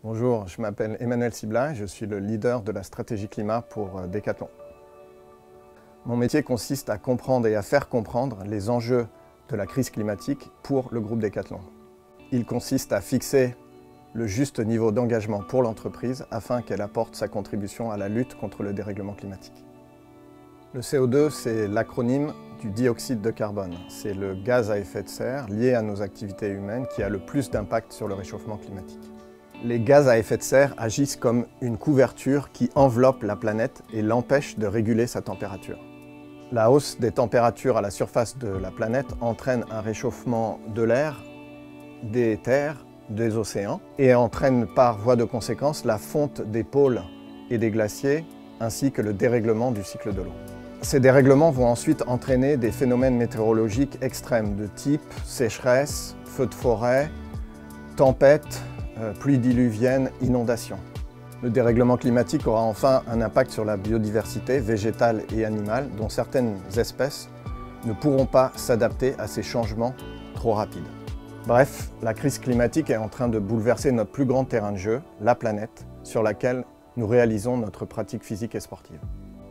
Bonjour, je m'appelle Emmanuel Sibla et je suis le leader de la stratégie climat pour Decathlon. Mon métier consiste à comprendre et à faire comprendre les enjeux de la crise climatique pour le groupe Decathlon. Il consiste à fixer le juste niveau d'engagement pour l'entreprise afin qu'elle apporte sa contribution à la lutte contre le dérèglement climatique. Le CO2, c'est l'acronyme du dioxyde de carbone. C'est le gaz à effet de serre lié à nos activités humaines qui a le plus d'impact sur le réchauffement climatique. Les gaz à effet de serre agissent comme une couverture qui enveloppe la planète et l'empêche de réguler sa température. La hausse des températures à la surface de la planète entraîne un réchauffement de l'air, des terres, des océans et entraîne par voie de conséquence la fonte des pôles et des glaciers ainsi que le dérèglement du cycle de l'eau. Ces dérèglements vont ensuite entraîner des phénomènes météorologiques extrêmes de type sécheresse, feux de forêt, tempêtes, pluies diluviennes, inondations. Le dérèglement climatique aura enfin un impact sur la biodiversité végétale et animale dont certaines espèces ne pourront pas s'adapter à ces changements trop rapides. Bref, la crise climatique est en train de bouleverser notre plus grand terrain de jeu, la planète, sur laquelle nous réalisons notre pratique physique et sportive.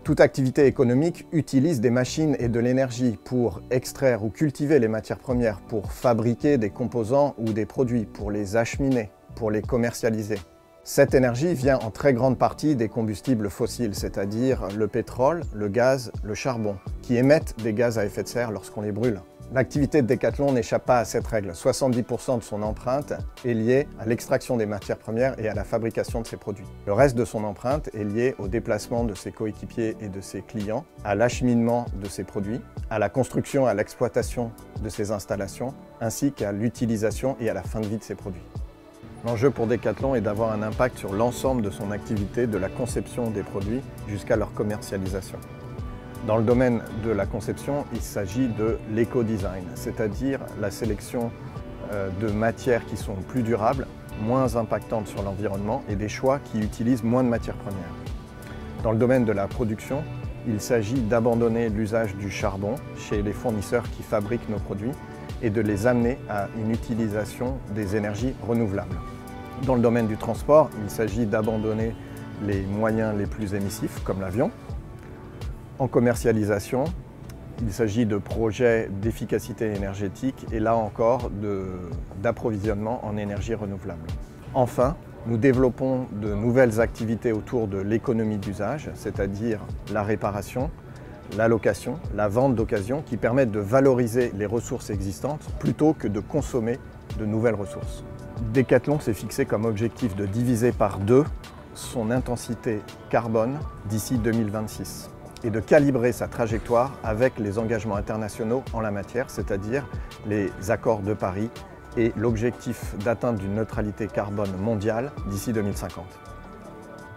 Toute activité économique utilise des machines et de l'énergie pour extraire ou cultiver les matières premières, pour fabriquer des composants ou des produits, pour les acheminer, pour les commercialiser. Cette énergie vient en très grande partie des combustibles fossiles, c'est-à-dire le pétrole, le gaz, le charbon, qui émettent des gaz à effet de serre lorsqu'on les brûle. L'activité de Decathlon n'échappe pas à cette règle. 70% de son empreinte est liée à l'extraction des matières premières et à la fabrication de ses produits. Le reste de son empreinte est lié au déplacement de ses coéquipiers et de ses clients, à l'acheminement de ses produits, à la construction et à l'exploitation de ses installations, ainsi qu'à l'utilisation et à la fin de vie de ses produits. L'enjeu pour Decathlon est d'avoir un impact sur l'ensemble de son activité, de la conception des produits jusqu'à leur commercialisation. Dans le domaine de la conception, il s'agit de l'éco-design, c'est-à-dire la sélection de matières qui sont plus durables, moins impactantes sur l'environnement et des choix qui utilisent moins de matières premières. Dans le domaine de la production, il s'agit d'abandonner l'usage du charbon chez les fournisseurs qui fabriquent nos produits et de les amener à une utilisation des énergies renouvelables. Dans le domaine du transport, il s'agit d'abandonner les moyens les plus émissifs, comme l'avion. En commercialisation, il s'agit de projets d'efficacité énergétique et là encore d'approvisionnement en énergie renouvelable. Enfin, nous développons de nouvelles activités autour de l'économie d'usage, c'est-à-dire la réparation, la location, la vente d'occasion qui permettent de valoriser les ressources existantes plutôt que de consommer de nouvelles ressources. Decathlon s'est fixé comme objectif de diviser par 2 son intensité carbone d'ici 2026 et de calibrer sa trajectoire avec les engagements internationaux en la matière, c'est-à-dire les accords de Paris et l'objectif d'atteindre une neutralité carbone mondiale d'ici 2050.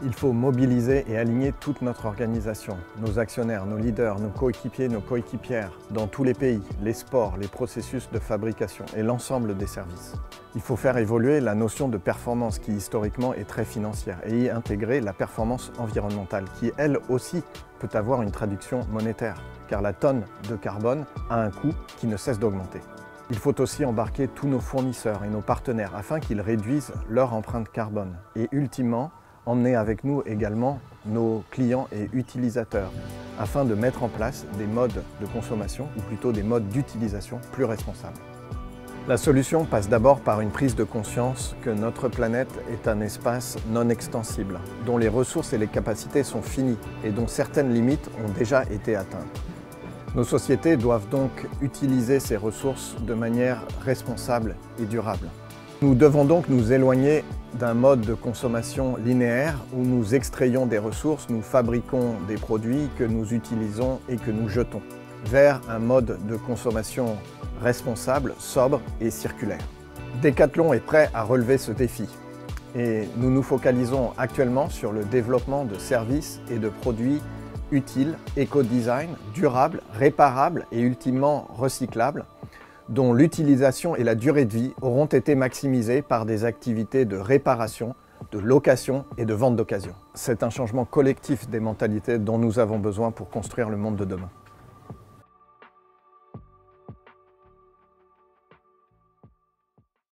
Il faut mobiliser et aligner toute notre organisation, nos actionnaires, nos leaders, nos coéquipiers, nos coéquipières, dans tous les pays, les sports, les processus de fabrication et l'ensemble des services. Il faut faire évoluer la notion de performance qui historiquement est très financière et y intégrer la performance environnementale qui elle aussi peut avoir une traduction monétaire car la tonne de carbone a un coût qui ne cesse d'augmenter. Il faut aussi embarquer tous nos fournisseurs et nos partenaires afin qu'ils réduisent leur empreinte carbone et ultimement emmener avec nous également nos clients et utilisateurs afin de mettre en place des modes de consommation ou plutôt des modes d'utilisation plus responsables. La solution passe d'abord par une prise de conscience que notre planète est un espace non extensible, dont les ressources et les capacités sont finies et dont certaines limites ont déjà été atteintes. Nos sociétés doivent donc utiliser ces ressources de manière responsable et durable. Nous devons donc nous éloigner d'un mode de consommation linéaire où nous extrayons des ressources, nous fabriquons des produits que nous utilisons et que nous jetons, vers un mode de consommation responsable, sobre et circulaire. Decathlon est prêt à relever ce défi et nous nous focalisons actuellement sur le développement de services et de produits utiles, éco-design, durables, réparables et ultimement recyclables, dont l'utilisation et la durée de vie auront été maximisées par des activités de réparation, de location et de vente d'occasion. C'est un changement collectif des mentalités dont nous avons besoin pour construire le monde de demain.